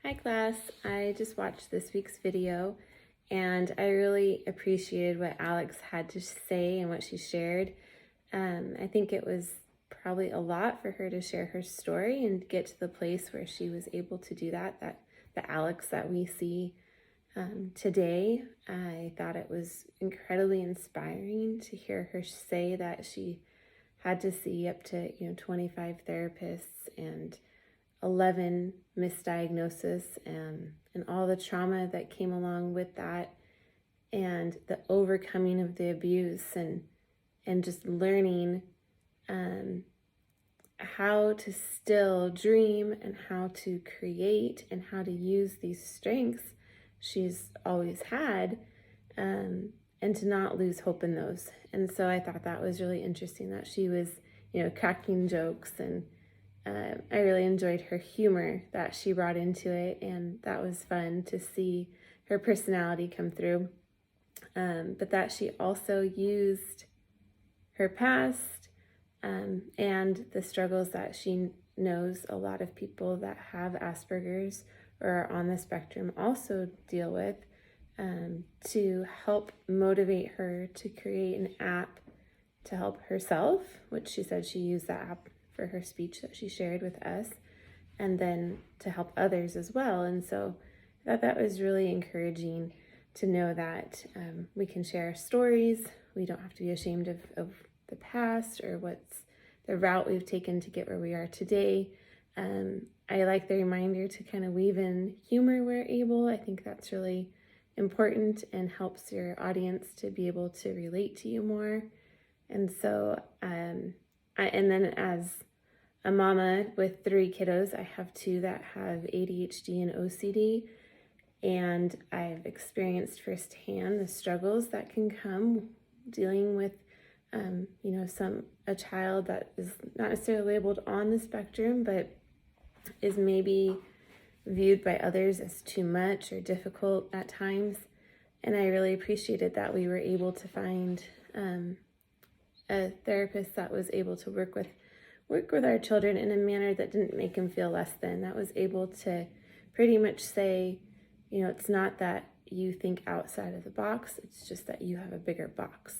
Hi class, I just watched this week's video and I really appreciated what Alex had to say and what she shared. I think it was probably a lot for her to share her story and get to the place where she was able to do that the Alex that we see today. I thought it was incredibly inspiring to hear her say that she had to see up to 25 therapists and 11 misdiagnosis and all the trauma that came along with that, and the overcoming of the abuse and just learning how to still dream and how to create and how to use these strengths she's always had, and to not lose hope in those. And so I thought that was really interesting that she was cracking jokes, and I really enjoyed her humor that she brought into it, and that was fun to see her personality come through. But that she also used her past and the struggles that she knows a lot of people that have Asperger's or are on the spectrum also deal with, to help motivate her to create an app to help herself, which she said she used that app for her speech that she shared with us, and then to help others as well. And so I thought that was really encouraging to know that we can share our stories. We don't have to be ashamed of the past or what's the route we've taken to get where we are today. I like the reminder to kind of weave in humor where able. I think that's really important and helps your audience to be able to relate to you more. And so, and then as a mama with 3 kiddos, I have 2 that have ADHD and OCD, and I've experienced firsthand the struggles that can come dealing with, a child that is not necessarily labeled on the spectrum, but is maybe viewed by others as too much or difficult at times. And I really appreciated that we were able to find a therapist that was able to work with our children in a manner that didn't make them feel less than, that was able to pretty much say, it's not that you think outside of the box, it's just that you have a bigger box.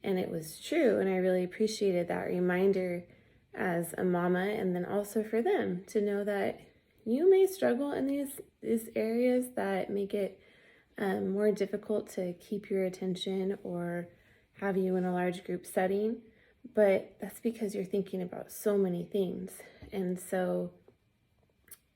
And it was true, and I really appreciated that reminder as a mama, and then also for them to know that you may struggle in these areas that make it more difficult to keep your attention or have you in a large group setting, but that's because you're thinking about so many things. And so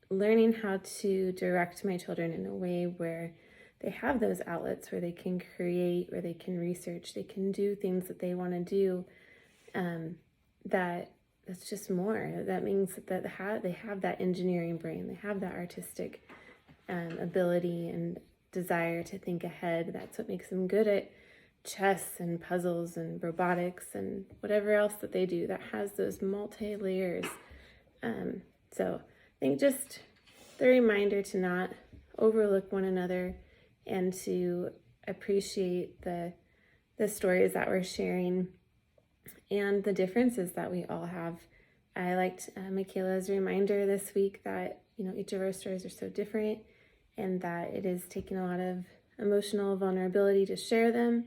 learning how to direct my children in a way where they have those outlets where they can create, where they can research, they can do things that they want to do, that's just more. That means that they have that engineering brain, they have that artistic ability and desire to think ahead. That's what makes them good at chess and puzzles and robotics and whatever else that they do that has those multi-layers. So I think just the reminder to not overlook one another and to appreciate the stories that we're sharing and the differences that we all have. I liked Michaela's reminder this week that each of our stories are so different, and that it is taking a lot of emotional vulnerability to share them,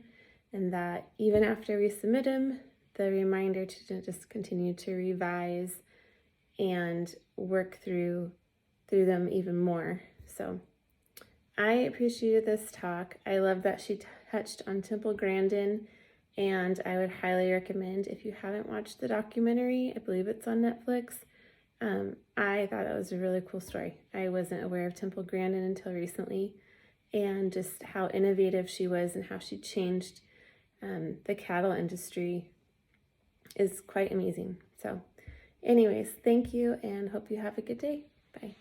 and that even after we submit them, the reminder to just continue to revise and work through them even more. So I appreciated this talk. I love that she touched on Temple Grandin, and I would highly recommend, if you haven't watched the documentary, I believe it's on Netflix. I thought that was a really cool story. I wasn't aware of Temple Grandin until recently, and just how innovative she was and how she changed the cattle industry is quite amazing. So anyways, thank you, and hope you have a good day. Bye.